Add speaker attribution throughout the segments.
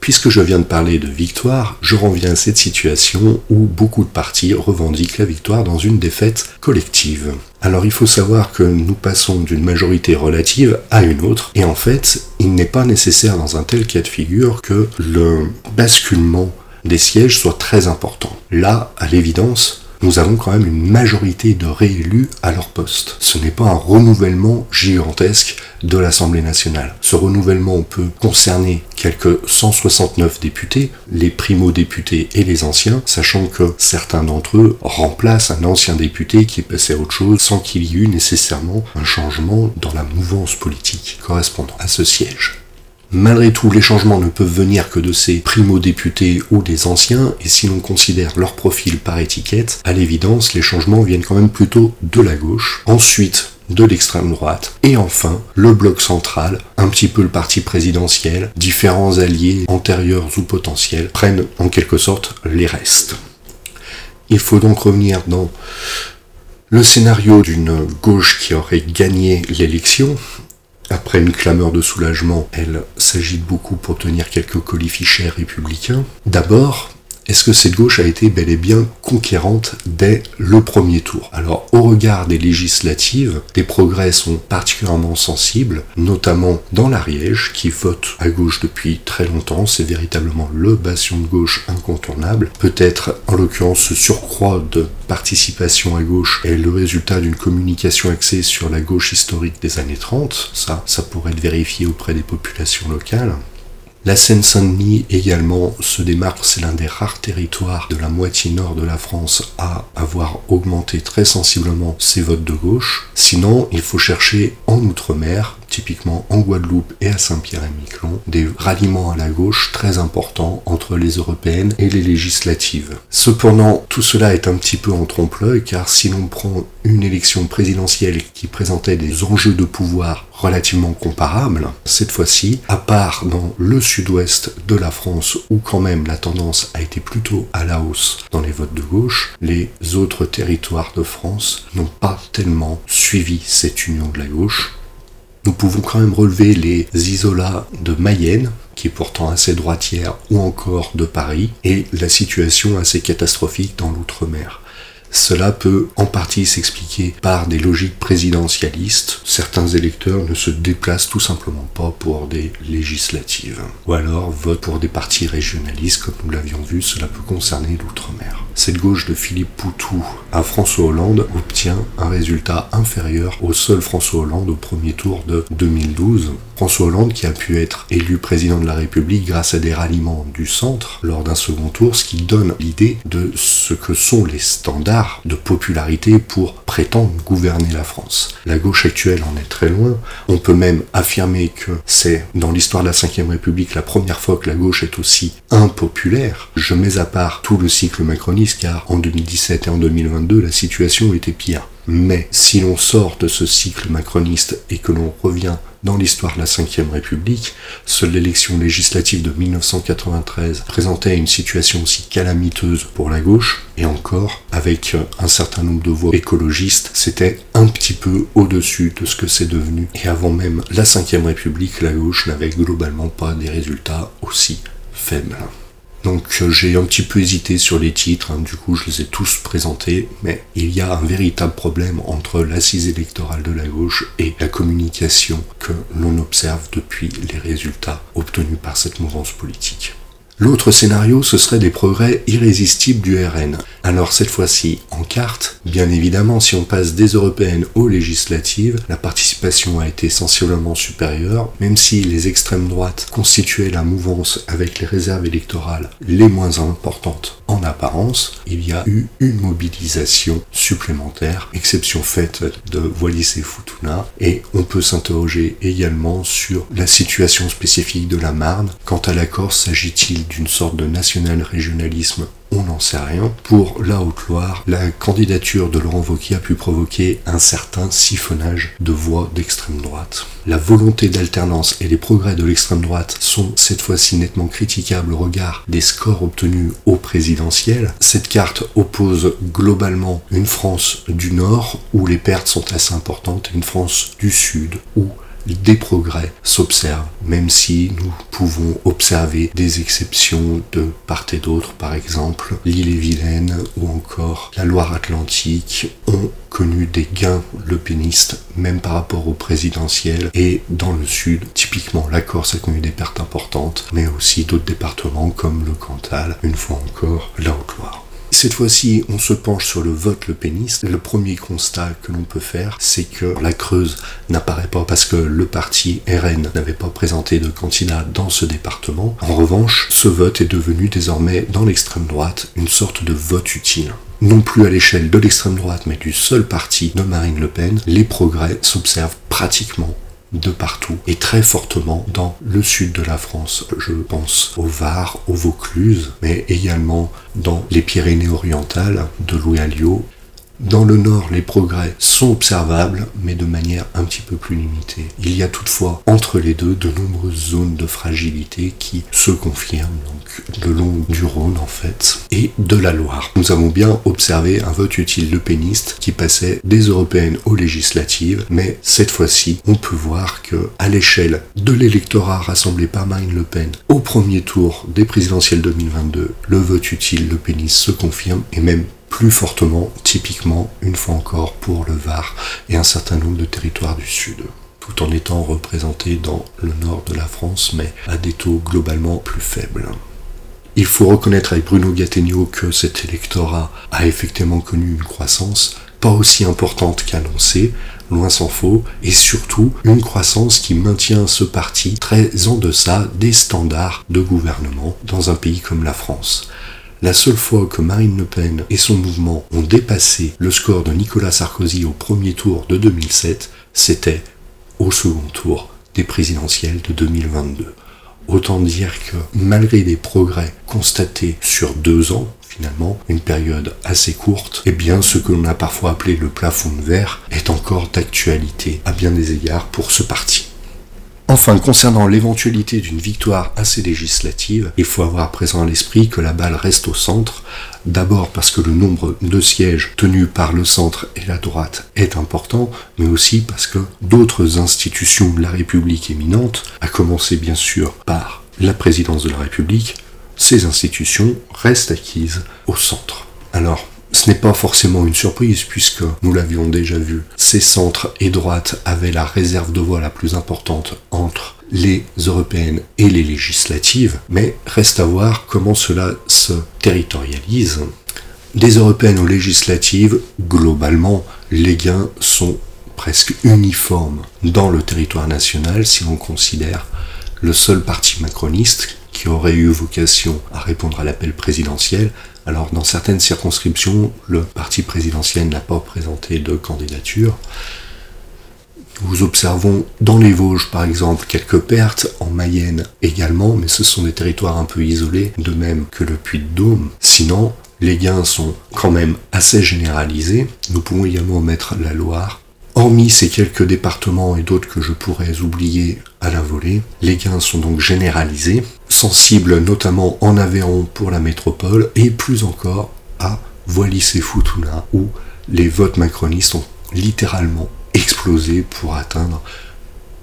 Speaker 1: Puisque je viens de parler de victoire, je reviens à cette situation où beaucoup de partis revendiquent la victoire dans une défaite collective. Alors il faut savoir que nous passons d'une majorité relative à une autre, et en fait, il n'est pas nécessaire dans un tel cas de figure que le basculement des sièges soit très important. Là, à l'évidence, nous avons quand même une majorité de réélus à leur poste. Ce n'est pas un renouvellement gigantesque de l'Assemblée nationale. Ce renouvellement peut concerner quelques 169 députés, les primo-députés et les anciens, sachant que certains d'entre eux remplacent un ancien député qui est passé à autre chose sans qu'il y ait eu nécessairement un changement dans la mouvance politique correspondant à ce siège. Malgré tout, les changements ne peuvent venir que de ces primo-députés ou des anciens, et si l'on considère leur profil par étiquette, à l'évidence, les changements viennent quand même plutôt de la gauche, ensuite de l'extrême droite, et enfin le bloc central, un petit peu le parti présidentiel, différents alliés antérieurs ou potentiels, prennent en quelque sorte les restes. Il faut donc revenir dans le scénario d'une gauche qui aurait gagné l'élection. Après une clameur de soulagement, elle s'agite beaucoup pour obtenir quelques colifichets républicains. D'abord, est-ce que cette gauche a été bel et bien conquérante dès le premier tour? Alors, au regard des législatives, des progrès sont particulièrement sensibles, notamment dans l'Ariège, qui vote à gauche depuis très longtemps. C'est véritablement le bastion de gauche incontournable. Peut-être, en l'occurrence, ce surcroît de participation à gauche est le résultat d'une communication axée sur la gauche historique des années 30. Ça pourrait être vérifié auprès des populations locales. La Seine-Saint-Denis également se démarque, c'est l'un des rares territoires de la moitié nord de la France à avoir augmenté très sensiblement ses votes de gauche. Sinon, il faut chercher en Outre-mer, typiquement en Guadeloupe et à Saint-Pierre-et-Miquelon, des ralliements à la gauche très importants entre les européennes et les législatives. Cependant, tout cela est un petit peu en trompe-l'œil, car si l'on prend une élection présidentielle qui présentait des enjeux de pouvoir relativement comparables, cette fois-ci, à part dans le sud-ouest de la France, où quand même la tendance a été plutôt à la hausse dans les votes de gauche, les autres territoires de France n'ont pas tellement suivi cette union de la gauche. Nous pouvons quand même relever les isolats de Mayenne, qui est pourtant assez droitière, ou encore de Paris, et la situation assez catastrophique dans l'outre-mer. Cela peut en partie s'expliquer par des logiques présidentialistes. Certains électeurs ne se déplacent tout simplement pas pour des législatives. Ou alors votent pour des partis régionalistes, comme nous l'avions vu, cela peut concerner l'outre-mer. Cette gauche de Philippe Poutou à François Hollande obtient un résultat inférieur au seul François Hollande au premier tour de 2012. François Hollande qui a pu être élu président de la République grâce à des ralliements du centre lors d'un second tour, ce qui donne l'idée de ce que sont les standards de popularité pour prétendre gouverner la France. La gauche actuelle en est très loin. On peut même affirmer que c'est dans l'histoire de la Ve République la première fois que la gauche est aussi impopulaire. Je mets à part tout le cycle macroniste, car en 2017 et en 2022, la situation était pire. Mais si l'on sort de ce cycle macroniste et que l'on revient dans l'histoire de la Ve République, seule l'élection législative de 1993 présentait une situation aussi calamiteuse pour la gauche, et encore, avec un certain nombre de voix écologistes, c'était un petit peu au-dessus de ce que c'est devenu. Et avant même la Ve République, la gauche n'avait globalement pas des résultats aussi faibles. Donc j'ai un petit peu hésité sur les titres, du coup je les ai tous présentés, mais il y a un véritable problème entre l'assise électorale de la gauche et la communication que l'on observe depuis les résultats obtenus par cette mouvance politique. L'autre scénario, ce serait des progrès irrésistibles du RN. Alors cette fois-ci, en carte, bien évidemment, si on passe des européennes aux législatives, la participation a été sensiblement supérieure, même si les extrêmes droites constituaient la mouvance avec les réserves électorales les moins importantes en apparence, il y a eu une mobilisation supplémentaire, exception faite de Wallis et Futuna, et on peut s'interroger également sur la situation spécifique de la Marne. Quant à la Corse, s'agit-il d'une sorte de national-régionalisme? On n'en sait rien. Pour la Haute-Loire, la candidature de Laurent Wauquiez a pu provoquer un certain siphonnage de voix d'extrême droite. La volonté d'alternance et les progrès de l'extrême droite sont cette fois-ci nettement critiquables au regard des scores obtenus au présidentiel. Cette carte oppose globalement une France du Nord où les pertes sont assez importantes et une France du Sud où des progrès s'observent, même si nous pouvons observer des exceptions de part et d'autre. Par exemple, l'Ille-et-Vilaine ou encore la Loire-Atlantique ont connu des gains lepénistes, même par rapport au présidentiel, et dans le sud, typiquement la Corse a connu des pertes importantes, mais aussi d'autres départements comme le Cantal, une fois encore la Haute-Loire. Cette fois-ci, on se penche sur le vote lepéniste. Le premier constat que l'on peut faire, c'est que la Creuse n'apparaît pas parce que le parti RN n'avait pas présenté de candidat dans ce département. En revanche, ce vote est devenu désormais dans l'extrême droite une sorte de vote utile. Non plus à l'échelle de l'extrême droite, mais du seul parti de Marine Le Pen, les progrès s'observent pratiquement de partout et très fortement dans le sud de la France. Je pense au Var, au Vaucluse, mais également dans les Pyrénées-Orientales de Louis Alliot. Dans le nord, les progrès sont observables, mais de manière un petit peu plus limitée. Il y a toutefois, entre les deux, de nombreuses zones de fragilité qui se confirment, donc le long du Rhône en fait, et de la Loire. Nous avons bien observé un vote utile lepéniste qui passait des européennes aux législatives, mais cette fois-ci, on peut voir que, à l'échelle de l'électorat rassemblé par Marine Le Pen au premier tour des présidentielles 2022, le vote utile lepéniste se confirme, et même plus fortement, typiquement, une fois encore, pour le Var et un certain nombre de territoires du Sud, tout en étant représentés dans le nord de la France, mais à des taux globalement plus faibles. Il faut reconnaître avec Bruno Gattegno que cet électorat a effectivement connu une croissance pas aussi importante qu'annoncée, loin s'en faut, et surtout une croissance qui maintient ce parti très en deçà des standards de gouvernement dans un pays comme la France. La seule fois que Marine Le Pen et son mouvement ont dépassé le score de Nicolas Sarkozy au premier tour de 2007, c'était au second tour des présidentielles de 2022. Autant dire que malgré des progrès constatés sur 2 ans, finalement, une période assez courte, eh bien ce que l'on a parfois appelé le plafond de verre est encore d'actualité à bien des égards pour ce parti. Enfin, concernant l'éventualité d'une victoire à ces législatives, il faut avoir présent à l'esprit que la balle reste au centre, d'abord parce que le nombre de sièges tenus par le centre et la droite est important, mais aussi parce que d'autres institutions de la République éminentes, à commencer bien sûr par la présidence de la République, ces institutions restent acquises au centre. Alors, ce n'est pas forcément une surprise puisque, nous l'avions déjà vu, ces centres et droites avaient la réserve de voix la plus importante entre les européennes et les législatives, mais reste à voir comment cela se territorialise. Des européennes aux législatives, globalement, les gains sont presque uniformes dans le territoire national si l'on considère le seul parti macroniste qui aurait eu vocation à répondre à l'appel présidentiel. Alors, dans certaines circonscriptions, le parti présidentiel n'a pas présenté de candidature. Nous observons dans les Vosges, par exemple, quelques pertes, en Mayenne également, mais ce sont des territoires un peu isolés, de même que le Puy-de-Dôme. Sinon, les gains sont quand même assez généralisés. Nous pouvons également mettre la Loire. Hormis ces quelques départements et d'autres que je pourrais oublier à la volée, les gains sont donc généralisés, sensibles notamment en Aveyron pour la métropole et plus encore à Wallis-et-Futuna où les votes macronistes ont littéralement explosé pour atteindre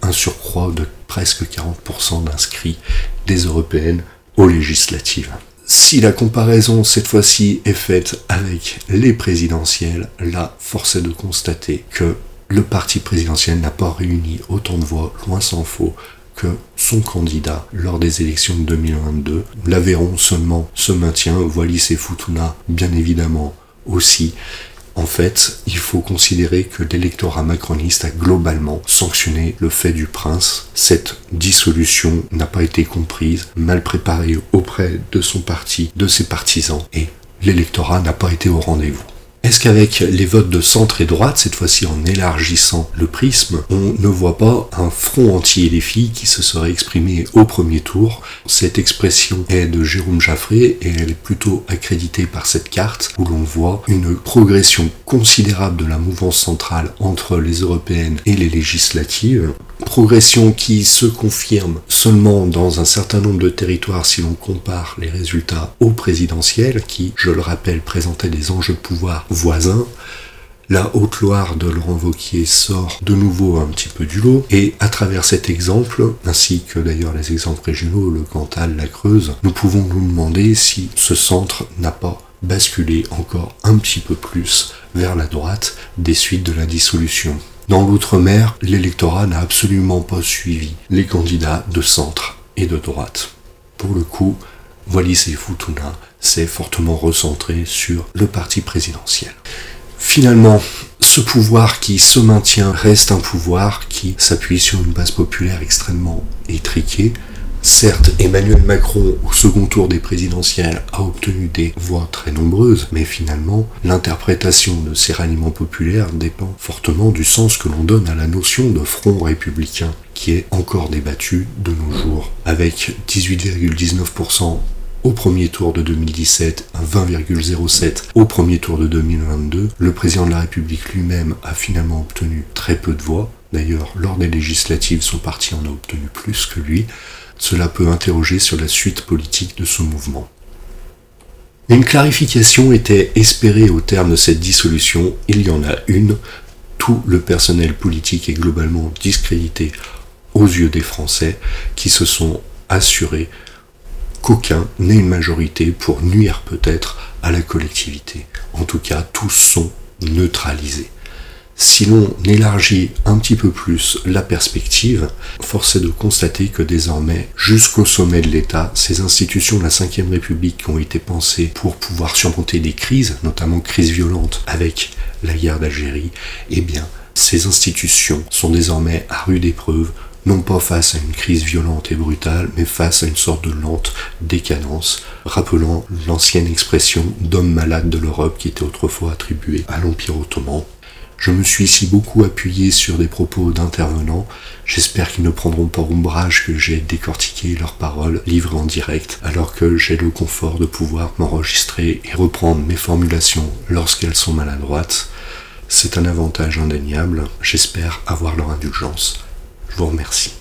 Speaker 1: un surcroît de presque 40% d'inscrits des européennes aux législatives. Si la comparaison cette fois-ci est faite avec les présidentielles, là, force est de constater que le parti présidentiel n'a pas réuni autant de voix, loin s'en faut, que son candidat lors des élections de 2022. L'Aveyron seulement se maintient, Wallis-et-Futuna bien évidemment aussi. En fait, il faut considérer que l'électorat macroniste a globalement sanctionné le fait du prince. Cette dissolution n'a pas été comprise, mal préparée auprès de son parti, de ses partisans, et l'électorat n'a pas été au rendez-vous. Est-ce qu'avec les votes de centre et droite, cette fois-ci en élargissant le prisme, on ne voit pas un front anti-LFI qui se serait exprimé au premier tour? Cette expression est de Jérôme Jaffré et elle est plutôt accréditée par cette carte où l'on voit une progression considérable de la mouvance centrale entre les européennes et les législatives. Progression qui se confirme seulement dans un certain nombre de territoires si l'on compare les résultats aux présidentielles qui, je le rappelle, présentaient des enjeux de pouvoir voisins. La Haute-Loire de Laurent Wauquiez sort de nouveau un petit peu du lot, et à travers cet exemple, ainsi que d'ailleurs les exemples régionaux, le Cantal, la Creuse, nous pouvons nous demander si ce centre n'a pas basculé encore un petit peu plus vers la droite des suites de la dissolution. Dans l'outre-mer, l'électorat n'a absolument pas suivi les candidats de centre et de droite. Pour le coup, Wallis et Futuna s'est fortement recentré sur le parti présidentiel. Finalement, ce pouvoir qui se maintient reste un pouvoir qui s'appuie sur une base populaire extrêmement étriquée. Certes, Emmanuel Macron, au second tour des présidentielles, a obtenu des voix très nombreuses, mais finalement, l'interprétation de ces ralliements populaires dépend fortement du sens que l'on donne à la notion de front républicain, qui est encore débattue de nos jours, avec 18,19% au premier tour de 2017, 20,07 au premier tour de 2022. Le président de la République lui-même a finalement obtenu très peu de voix. D'ailleurs, lors des législatives, son parti en a obtenu plus que lui. Cela peut interroger sur la suite politique de ce mouvement. Une clarification était espérée au terme de cette dissolution. Il y en a une. Tout le personnel politique est globalement discrédité aux yeux des Français qui se sont assurés qu'aucun n'ait une majorité pour nuire peut-être à la collectivité. En tout cas, tous sont neutralisés. Si l'on élargit un petit peu plus la perspective, force est de constater que désormais, jusqu'au sommet de l'État, ces institutions de la Ve République qui ont été pensées pour pouvoir surmonter des crises, notamment crises violentes avec la guerre d'Algérie, eh bien, ces institutions sont désormais à rude épreuve, non pas face à une crise violente et brutale, mais face à une sorte de lente décadence, rappelant l'ancienne expression d'homme malade de l'Europe qui était autrefois attribuée à l'Empire ottoman. Je me suis ici beaucoup appuyé sur des propos d'intervenants. J'espère qu'ils ne prendront pas ombrage que j'ai décortiqué leurs paroles livrées en direct, alors que j'ai le confort de pouvoir m'enregistrer et reprendre mes formulations lorsqu'elles sont maladroites. C'est un avantage indéniable. J'espère avoir leur indulgence. Je vous remercie.